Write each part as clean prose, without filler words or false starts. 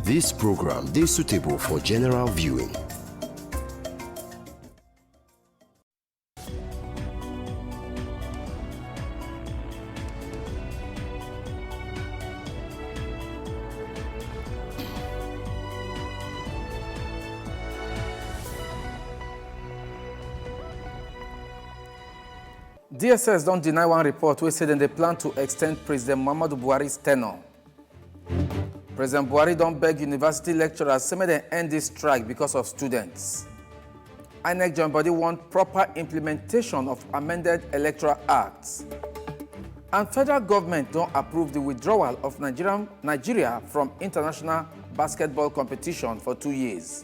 This program is suitable for general viewing. DSS don't deny one report wey say dem dey plan to extend President Muhammadu Buhari's tenure. President Buhari don't beg university lecturers say make dem end this strike because of students. INEC join body want proper implementation of amended electoral acts. And federal government don't approve the withdrawal of Nigeria from international basketball competition for 2 years.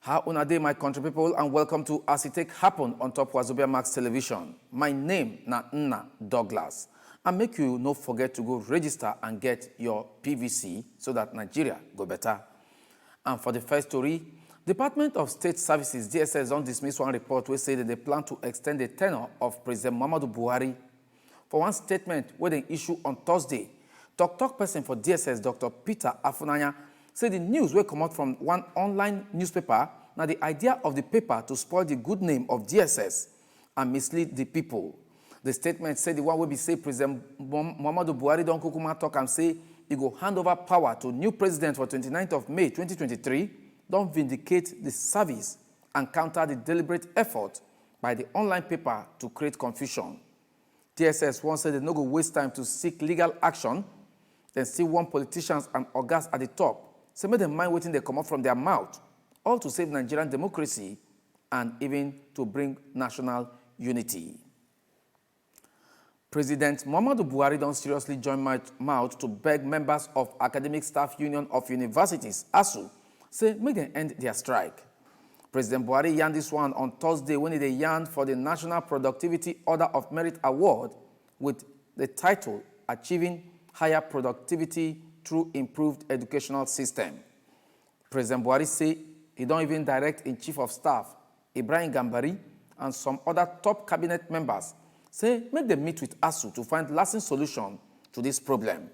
How una dey, my country people, and welcome to As It Take Happen on top Wazobia Max Television. My name na Nna Douglas. And make you no forget to go register and get your PVC so that Nigeria go better. And for the first story, Department of State Services DSS don't dismiss one report wey say that they plan to extend the tenure of President Muhammadu Buhari. For one statement wey dem issue on Thursday, talk person for DSS, Dr. Peter Afunanya, say the news will come out from one online newspaper. Now the idea of the paper to spoil the good name of DSS and mislead the people. The statement said the one will be say President Muhammadu Buhari don kukuma talk and say he go hand over power to new president for 29th of May 2023, don't vindicate the service and counter the deliberate effort by the online paper to create confusion. DSS once said they no go waste time to seek legal action, then still want politicians and ogas at the top say make them mind waiting they come up from their mouth, all to save Nigerian democracy and even to bring national unity. President Muhammadu Buhari don't seriously join mouth to beg members of Academic Staff Union of Universities, ASU, say make them end their strike. President Buhari yarned this one on Thursday when he yarned for the National Productivity Order of Merit Award with the title Achieving Higher Productivity Through Improved Educational System. President Buhari say he don't even direct in Chief of Staff Ibrahim Gambari and some other top cabinet members say make them meet with ASU to find lasting solution to this problem.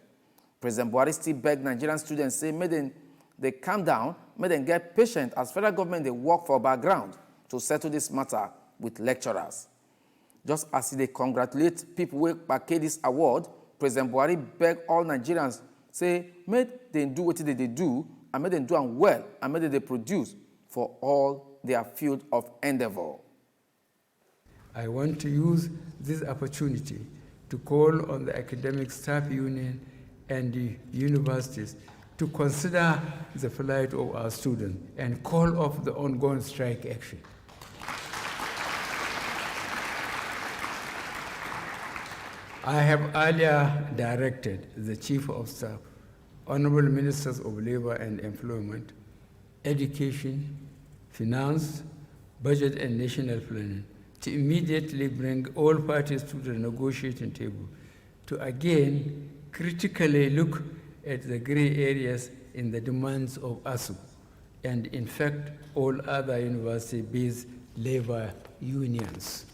President Buhari still beg Nigerian students say make them they calm down, make them get patient as federal government they work for background to settle this matter with lecturers. Just as they congratulate people who package this award, President Buhari beg all Nigerians say make them do what they do and make them do them well and make them they produce for all their field of endeavor. I want to use this opportunity to call on the Academic Staff Union and the universities to consider the plight of our students and call off the ongoing strike action. I have earlier directed the Chief of Staff, Honorable Ministers of Labor and Employment, Education, Finance, Budget and National Planning to immediately bring all parties to the negotiating table to again critically look at the gray areas in the demands of ASU and in fact all other university-based labor unions.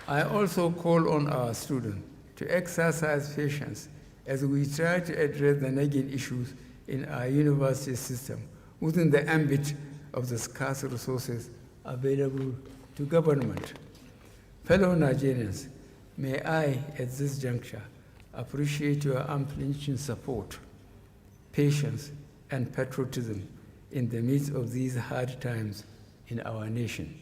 I also call on our students to exercise patience as we try to address the nagging issues in our university system within the ambit of the scarce resources available to government. Fellow Nigerians, may I, at this juncture, appreciate your unflinching support, patience, and patriotism in the midst of these hard times in our nation.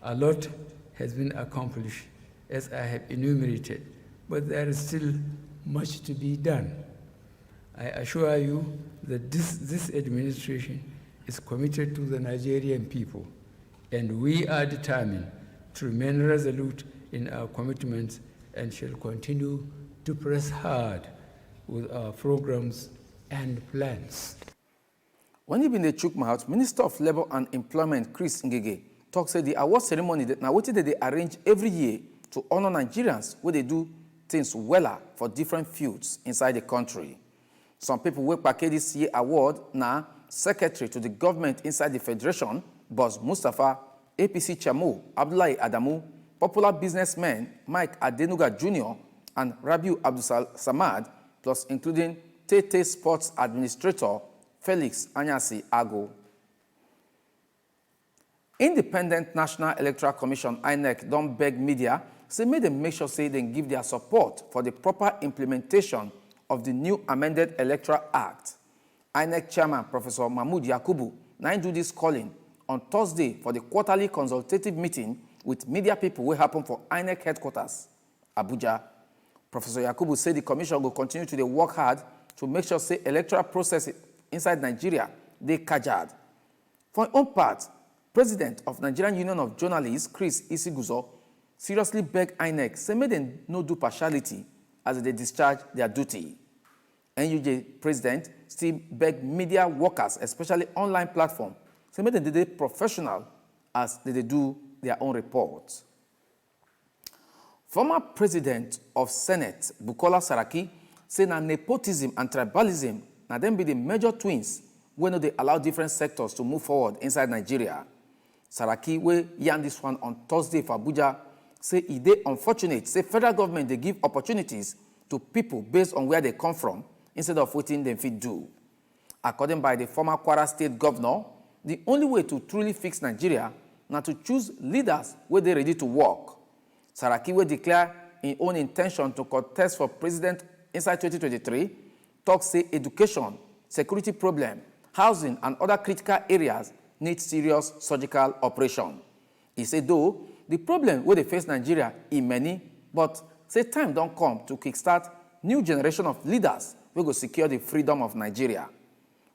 A lot has been accomplished, as I have enumerated, but there is still much to be done. I assure you that this administration is committed to the Nigerian people, and we are determined to remain resolute in our commitments and shall continue to press hard with our programs and plans. When he been the chook mouth, Minister of Labour and Employment Chris Ngige talk say the award ceremony that now what they arrange every year to honor Nigerians where they do things weller for different fields inside the country. Some people will package this year award now secretary to the government inside the federation, Boss Mustafa, APC Chairman Abdullahi Adamu, popular businessmen Mike Adenuga Jr. and Rabiu Abdul Samad, plus including Tete Sports Administrator Felix Anyasi Ago. Independent National Electoral Commission INEC don't beg media say make them make sure say they give their support for the proper implementation of the new amended Electoral Act. INEC Chairman Professor Mahmood Yakubu now do this calling on Thursday for the quarterly consultative meeting with media people will happen for INEC headquarters, Abuja. Professor Yakubu said the commission will continue to work hard to make sure say electoral process inside Nigeria they kajad. For his own part, President of Nigerian Union of Journalists, Chris Isiguzo, seriously begged INEC say make them no do partiality as they discharge their duty. NUJ President still begged media workers, especially online platform, say make them be professional as they do their own reports. Former President of Senate, Bukola Saraki, say na nepotism and tribalism na them be the major twins when they allow different sectors to move forward inside Nigeria. Saraki, wey yarn this one on Thursday for Abuja, say it dey unfortunate, say federal government they give opportunities to people based on where they come from instead of wetin dem fit do. According by the former Kwara State governor, the only way to truly fix Nigeria na to choose leaders where they ready to work. Saraki will declare his own intention to contest for president inside 2023, talk say education, security problem, housing and other critical areas need serious surgical operation. He said though, the problem where they face Nigeria is many, but say time don't come to kickstart new generation of leaders who go secure the freedom of Nigeria.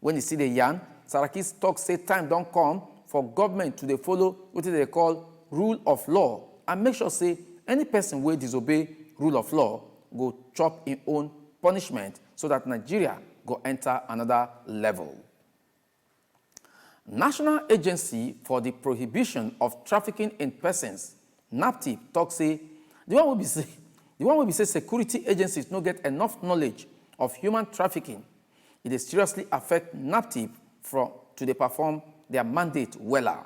When you see the yarn, Saraki's talk say time don't come for government to follow what they call rule of law and make sure say any person will disobey rule of law go chop in own punishment so that Nigeria go enter another level. National Agency for the Prohibition of Trafficking in Persons, NAPTIP, talk say the one will be say security agencies no get enough knowledge of human trafficking. It is seriously affect NAPTIP to perform their mandate weller.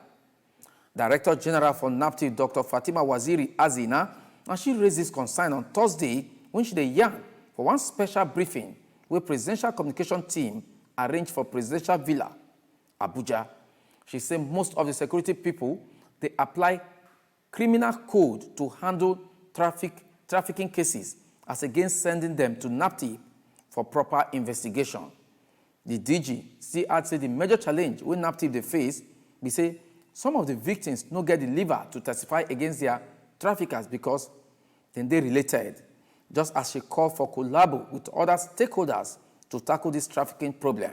Director General for NAPTIP, Dr. Fatima Waziri Azina, and she raised this concern on Thursday when she yarn for one special briefing where Presidential Communication Team arranged for Presidential Villa, Abuja. She said most of the security people, they apply criminal code to handle trafficking cases as against sending them to NAPTIP for proper investigation. The DG still adds say the major challenge when NAPTIP they face be say some of the victims no get the liver to testify against their traffickers because then they related, just as she called for collabo with other stakeholders to tackle this trafficking problem.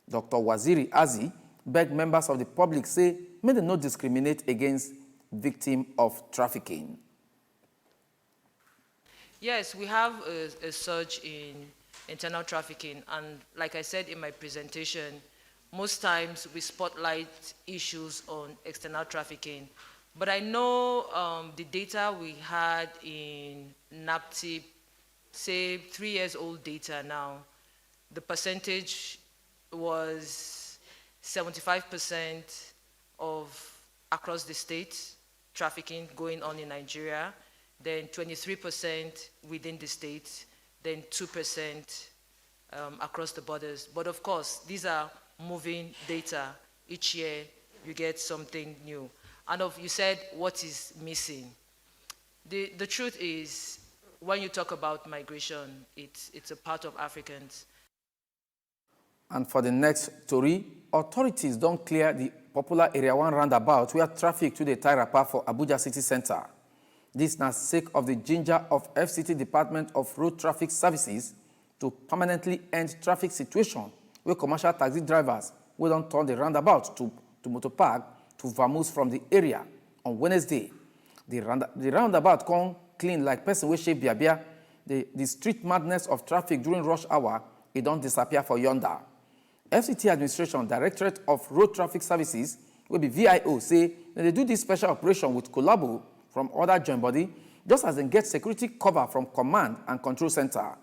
Dr. Waziri Azi begged members of the public say may they not discriminate against victims of trafficking. Yes, we have a surge in internal trafficking, and like I said in my presentation, most times we spotlight issues on external trafficking. But I know the data we had in NAPTIP, say 3 years old data now, the percentage was 75% of across the state trafficking going on in Nigeria, then 23% within the state, then 2% across the borders. But of course, these are moving data. Each year, you get something new. And you said, what is missing? The truth is, when you talk about migration, it's a part of Africans. And for the next story, authorities don't clear the popular Area 1 roundabout where traffic to the tie wrapper for Abuja City Center. This na sake of the ginger of FCT Department of Road Traffic Services to permanently end traffic situation where commercial taxi drivers will don't turn the roundabout to motor park to vamoose from the area on Wednesday. The roundabout come clean like person wey shape biabia. The street madness of traffic during rush hour, it don't disappear for yonder. FCT Administration Directorate of Road Traffic Services will be VIO say that they do this special operation with collabo from other joint body just as they get security cover from command and control center.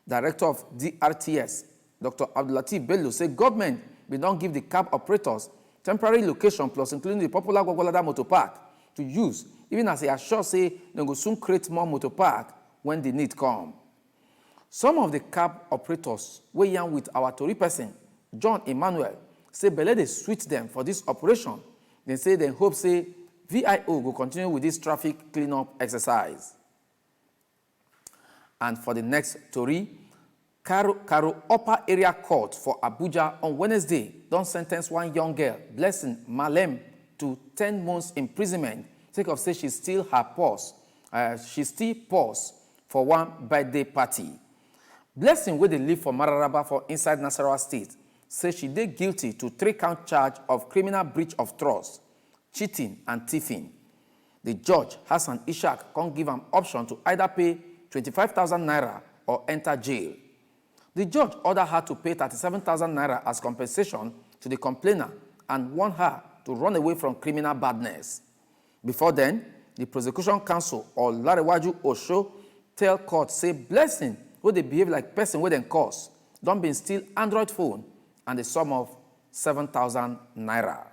Director of DRTS, Dr. Abdulatif Bello, say government will not give the cab operators temporary location plus including the popular Gwagwalada Motor Park to use even as he assures say they go soon create more motor park when the need come. Some of the cab operators wey yarn with our tori person, John Emmanuel, say belle dey sweet them for this operation. They say they hope say VIO will continue with this traffic cleanup exercise. And for the next story, Karo Upper Area Court for Abuja on Wednesday don sentence one young girl, Blessing Malem, to 10 months imprisonment sake of say she still pause for one birthday party. Blessing, wey dey live for Mararaba for inside Nasarawa State, say she dey guilty to 3-count charge of criminal breach of trust, cheating and thieving. The judge, Hassan Ishaq, can give am option to either pay 25,000 naira or enter jail. The judge ordered her to pay 37,000 naira as compensation to the complainer and warned her to run away from criminal badness. Before then, the prosecution counsel, or Larewaju Osho, tell court say Blessing, who dey behave like person wey dem cause, don been steal Android phone and the sum of 7,000 naira.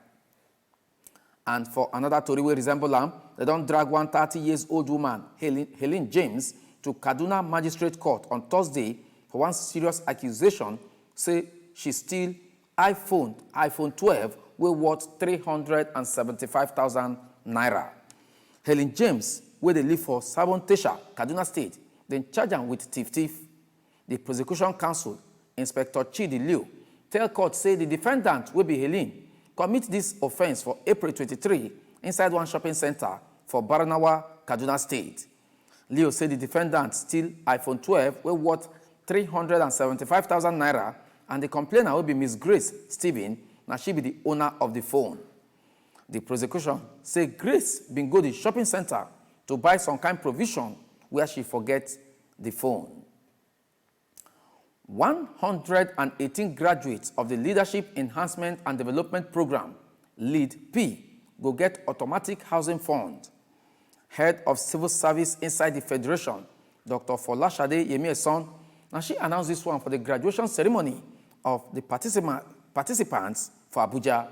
And for another tori wey resemble am, they don drag one 30-year-old woman, Helen James, to Kaduna Magistrate Court on Thursday for one serious accusation, say she steal iPhone 12 wey worth 375,000 naira. Helen James, wey dey live for Sabon Tesha, Kaduna State, then charge am with thief. The prosecution counsel, Inspector Chidi Liu, tell court say the defendant, wey be Helen, commit this offense for April 23 inside one shopping center for Baranawa, Kaduna State. Leo said the defendant steal iPhone 12 wey worth 375,000 naira, and the complainer will be Miss Grace Stephen, now she be the owner of the phone. The prosecution say Grace been go to the shopping center to buy some kind provision where she forget the phone. 118 graduates of the Leadership Enhancement and Development Program, LEAD-P, go get automatic housing fund. Head of Civil Service inside the Federation, Dr. Folashade Yemieson, and she announced this one for the graduation ceremony of the participants for Abuja.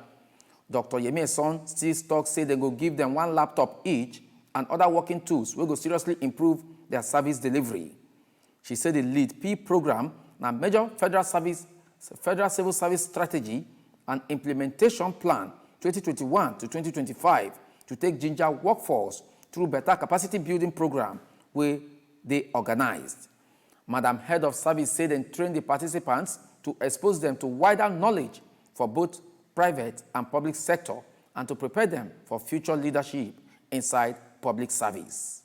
Dr. Yemieson still talk say they go give them one laptop each and other working tools will go seriously improve their service delivery. She said the LEAD-P program na major federal civil service strategy and implementation plan 2021 to 2025 to take ginger workforce through better capacity building program where they organized. Madam Head of Service said and trained the participants to expose them to wider knowledge for both private and public sector and to prepare them for future leadership inside public service.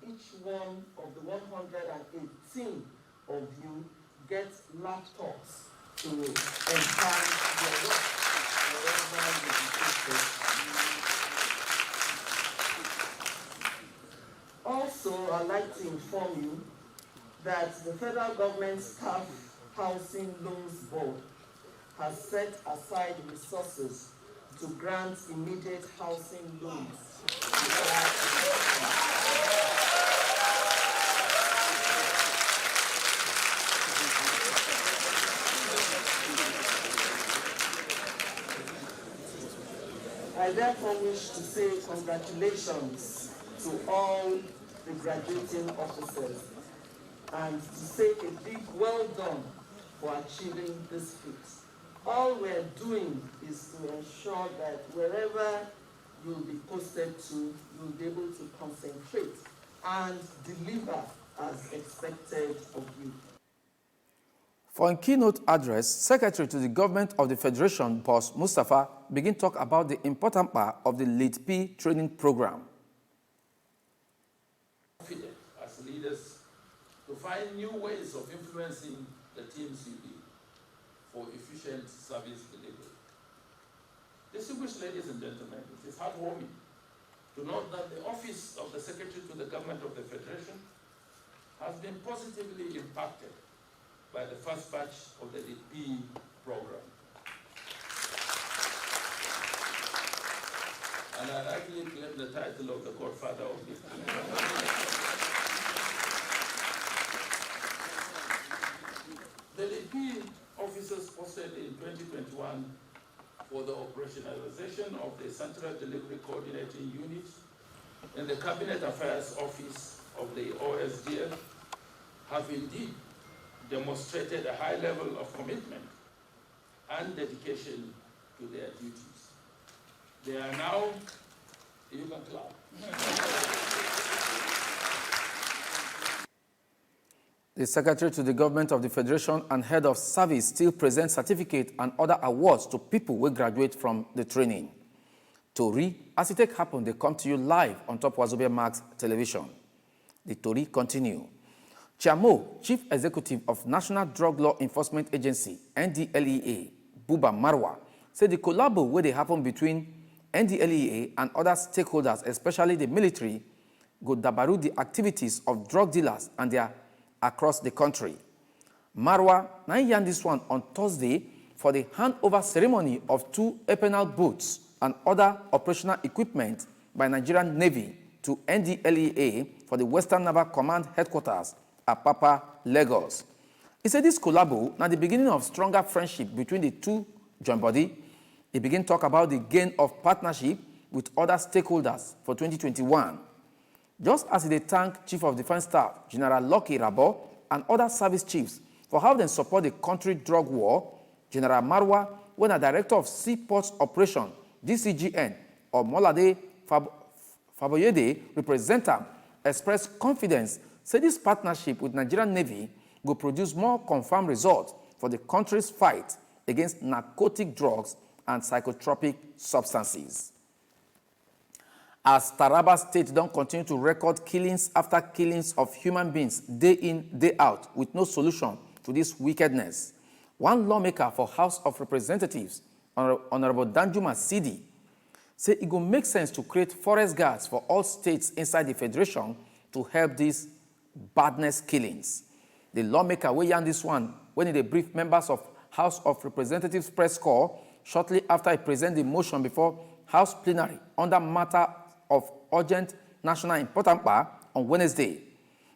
Each one of the 118 of you get laptops to enhance your work wherever you are. Also, I'd like to inform you that the federal government Staff Housing Loans Board has set aside resources to grant immediate housing loans. I therefore wish to say congratulations to all the graduating officers and to say a big well done for achieving this feat. All we're doing is to ensure that wherever you'll be posted to, you'll be able to concentrate and deliver as expected of you. For a keynote address, Secretary to the Government of the Federation, Boss Mustafa, begin talk about the important part of the LEAD-P training program. As leaders, to find new ways of influencing the teams you lead for efficient service delivery. Distinguished ladies and gentlemen, it is heartwarming to note that the office of the Secretary to the Government of the Federation has been positively impacted by the first batch of the LEAD-P program. And I actually claim the title of the godfather of LEAD-P. The LEAD-P officers posted in 2021 for the operationalization of the Central Delivery Coordinating Unit in the Cabinet Affairs Office of the OSDF have indeed demonstrated a high level of commitment and dedication to their duties. They are now, you can clap. The Secretary to the Government of the Federation and Head of Service still present certificate and other awards to people who graduate from the training. Tori, as it happen, they come to you live on top Wazobia Max Television. The Tori continue. Chamo, Chief Executive of National Drug Law Enforcement Agency, NDLEA, Buba Marwa, said the collabo where they happen between NDLEA and other stakeholders, especially the military, go dabaru the activities of drug dealers and their across the country. Marwa now yarn this one on Thursday for the handover ceremony of 2 Epenal boats and other operational equipment by Nigerian Navy to NDLEA for the Western Naval Command Headquarters at Papa, Lagos. He said this collabo now the beginning of stronger friendship between the two joint body. He began talk about the gain of partnership with other stakeholders for 2021. Just as they thank Chief of Defense Staff, General Lucky Rabo, and other service chiefs for how they support the country drug war, General Marwa, when a director of Seaports Operation, DCGN, or Molade Faboyede representative, expressed confidence, said this partnership with Nigerian Navy will produce more confirmed results for the country's fight against narcotic drugs and psychotropic substances. As Taraba State don't continue to record killings after killings of human beings day in, day out with no solution to this wickedness, one lawmaker for House of Representatives, Honorable Danjuma Sidi, said it will make sense to create forest guards for all states inside the Federation to help these badness killings. The lawmaker will yarn this one when he briefed members of House of Representatives press corps shortly after he presented the motion before House plenary under matter of urgent national importance on Wednesday.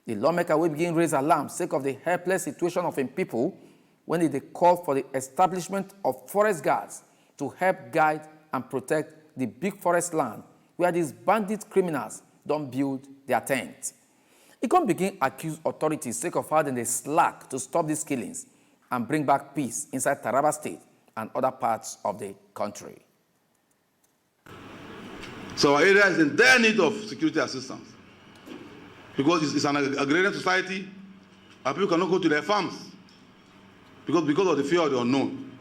The lawmaker will begin raise alarm sake of the helpless situation of people when they call for the establishment of forest guards to help guide and protect the big forest land where these bandit criminals don't build their tents. He can begin accuse authorities sake of how they slack to stop these killings and bring back peace inside Taraba State and other parts of the country. So our area is in dire need of security assistance because it's an agrarian society and people cannot go to their farms because of the fear of the unknown.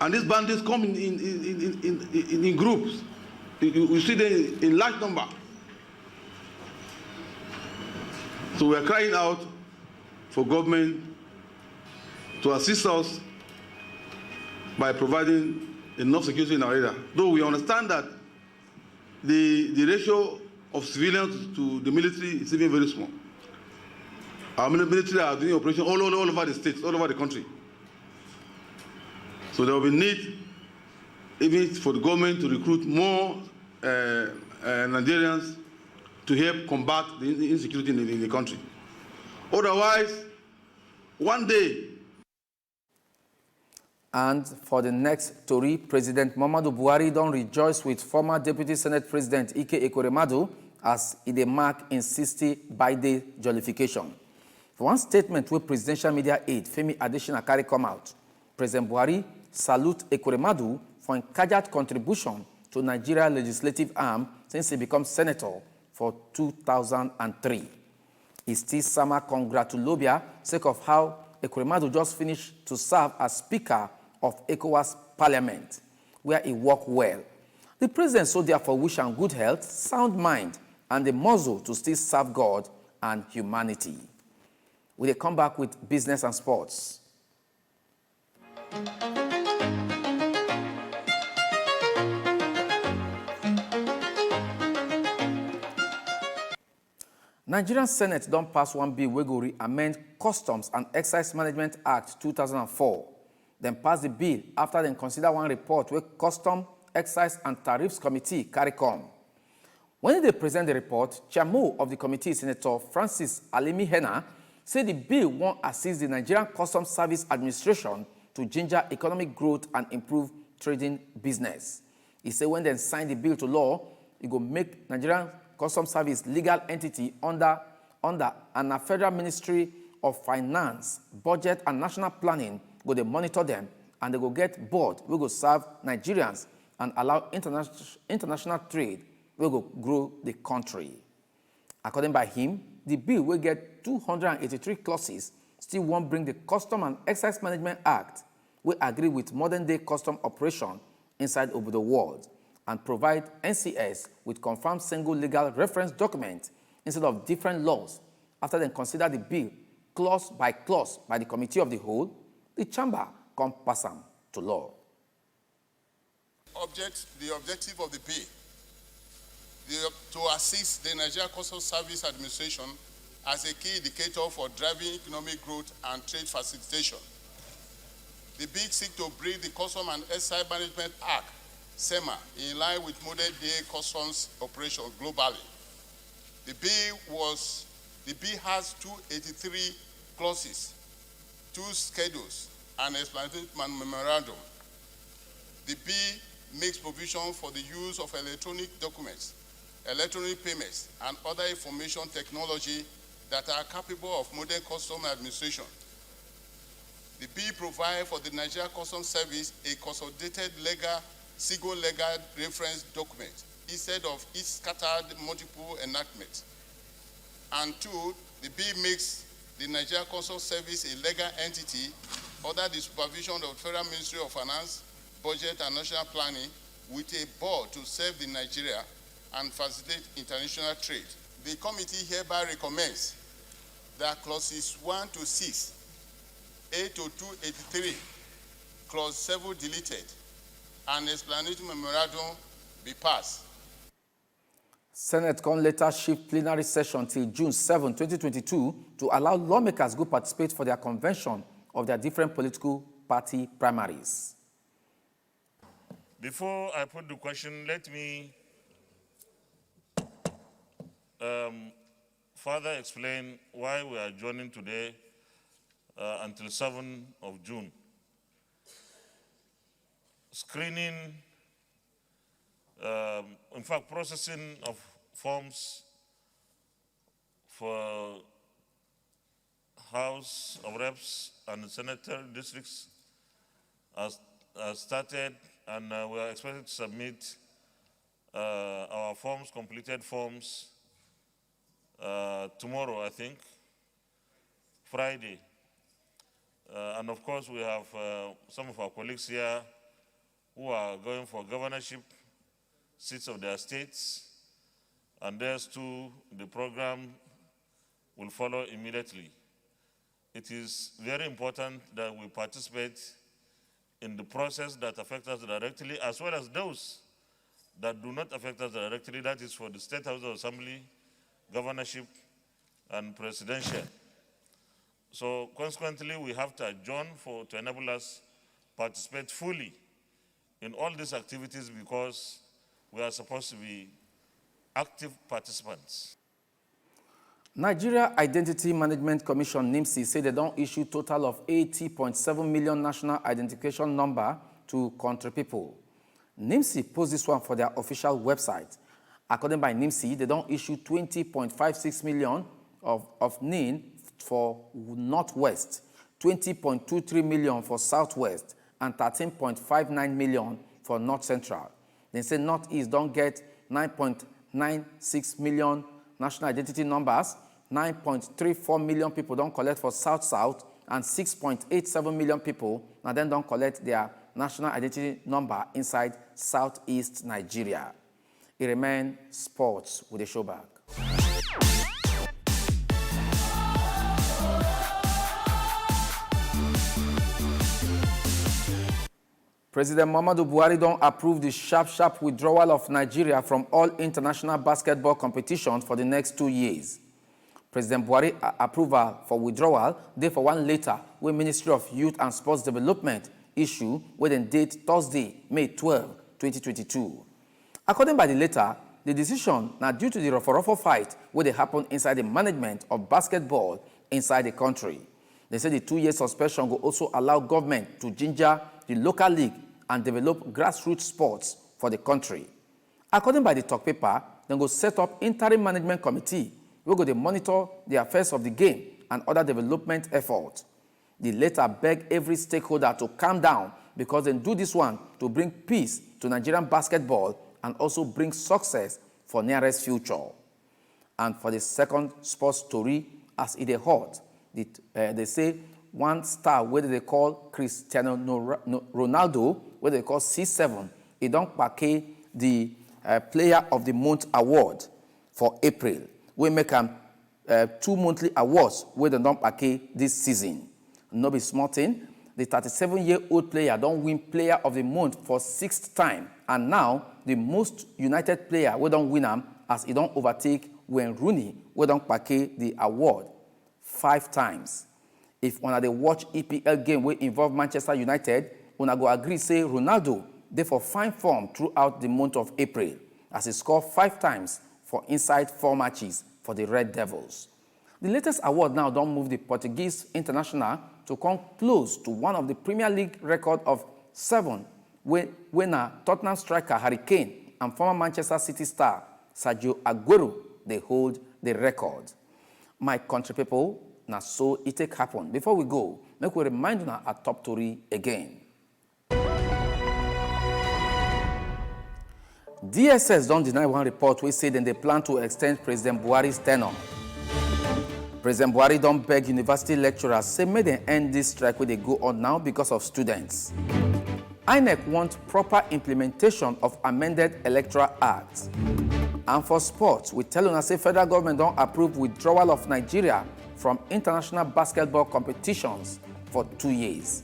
And these bandits come in groups. You see them in large number. So we are crying out for government to assist us by providing enough security in our area. Though we understand that the ratio of civilians to the military is even very small. Our military are doing operations all over the states, all over the country. So there will be need even for the government to recruit more Nigerians to help combat the insecurity in the country. Otherwise, one day. And for the next story, President Muhammadu Buhari don't rejoice with former Deputy Senate President Ike Ekweremadu as it mark in 60 birthday jollification. For one statement where presidential media aide Femi Adesina carry come out, President Buhari salute Ekweremadu for encouraged contribution to Nigeria legislative arm since he became senator for 2003. He still sama congratulobia sake of how Ekweremadu just finished to serve as Speaker of ECOWAS Parliament, where he worked well. The president so therefore wish him good health, sound mind, and the muscle to still serve God and humanity. Will they come back with business and sports? Nigerian Senate don't pass one bill wey go amend Customs and Excise Management Act 2004. Then pass the bill after they consider one report where Custom, Excise and Tariffs Committee carry come. When they present the report, Chairman of the committee, Senator Francis Alimi Hena, said the bill won't assist the Nigerian Customs Service Administration to ginger economic growth and improve trading business. He said when they sign the bill to law, it will make Nigerian Customs Service legal entity under and Federal Ministry of Finance, Budget and National Planning go they monitor them and they go get board. We go serve Nigerians and allow international trade. We go grow the country. According by him, the bill will get 283 clauses, still won't bring the Custom and Excise Management Act, we agree with modern-day custom operation inside over the world and provide NCS with confirmed single legal reference document instead of different laws. After they consider the bill clause by clause by the Committee of the Whole, the Chamber can pass them to law. The objective of the bill to assist the Nigerian Customs Service Administration as a key indicator for driving economic growth and trade facilitation. The bill seeks to bring the Custom and Excise Management Act, SEMA, in line with modern-day customs operation globally. The bill has 283 clauses, 2 schedules, and an explanatory memorandum. The bill makes provision for the use of electronic documents, electronic payments, and other information technology that are capable of modern customs administration. The bill provides for the Nigerian Customs Service a consolidated single legal reference document instead of each scattered multiple enactments. And 2, the bill makes the Nigerian Customs Service a legal entity under the supervision of the Federal Ministry of Finance, Budget and National Planning with a board to serve the Nigeria and facilitate international trade. The committee hereby recommends that clauses 1 to 6, 8 to 283, clause 7 deleted, and explanatory memorandum be passed. Senate can later shift plenary session till June 7, 2022 to allow lawmakers to participate for their convention of their different political party primaries. Before I put the question, let me further explain why we are joining today until 7th of June. Screening, in fact, processing of forms for House of Reps and Senator districts has started, and we are expected to submit our forms, completed forms, tomorrow, I think, Friday. And of course, we have some of our colleagues here who are going for governorship seats of their states, and theirs too, the program will follow immediately. It is very important that we participate in the process that affects us directly, as well as those that do not affect us directly, that is for the State House of Assembly, governorship, and presidential. So consequently, we have to adjourn to enable us participate fully in all these activities because we are supposed to be active participants. Nigeria Identity Management Commission, NIMC, said they don't issue total of 80.7 million national identification number to country people. NIMC posts this one for their official website. According by NIMC, they don't issue 20.56 million of NIN for Northwest, 20.23 million for Southwest, and 13.59 million for North Central. They say Northeast don't get 9.96 million national identity numbers, 9.34 million people don't collect for South-South, and 6.87 million people now then don't collect their national identity number inside Southeast Nigeria. It remains sports with a show back. President Muhammadu Buhari don't approve the sharp withdrawal of Nigeria from all international basketball competitions for the next 2 years. President Buhari approval for withdrawal, therefore one later, when Ministry of Youth and Sports Development issue with a date Thursday, May 12, 2022. According by the letter, the decision now due to the rough fight where they happen inside the management of basketball inside the country. They say the 2-year suspension will also allow government to ginger the local league and develop grassroots sports for the country. According by the talk paper, they go set up interim management committee wey go dey monitor the affairs of the game and other development efforts. The letter beg every stakeholder to calm down because they do this one to bring peace to Nigerian basketball and also bring success for nearest future. And for the second sports story, as it is hot, they say one star, whether they call Cristiano Ronaldo, whether they call C7, he don't package the Player of the Month award for April. We make 2 monthly awards where they don't package this season. No be small thing. The 37-year-old player don't win Player of the Month for 6th time, and now the most United player we don't win him as he don't overtake Wayne Rooney, we don't package the award 5 times. If one of the watch EPL game will involve Manchester United, one go agree say Ronaldo they for fine form throughout the month of April as he scored 5 times for inside 4 matches for the Red Devils. The latest award now don't move the Portuguese international to come close to one of the Premier League record of 7 when a Tottenham striker Harry Kane and former Manchester City star Sergio Aguero they hold the record. My country people, now so it take happen. Before we go, make we remind you our top story again. DSS don't deny one report we say they plan to extend President Buhari's tenure. President Buhari don't beg university lecturers say may they end this strike where they go on now because of students. INEC wants proper implementation of amended Electoral Act. And for sports, we tell us say federal government don't approve withdrawal of Nigeria from international basketball competitions for 2 years.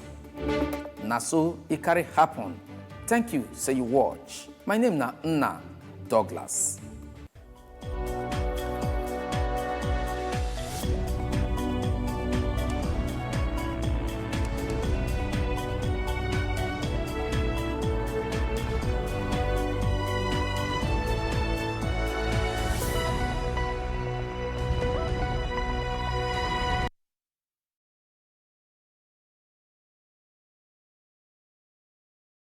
Na so it carry happen. Thank you, say you watch. My name na Nna Douglas.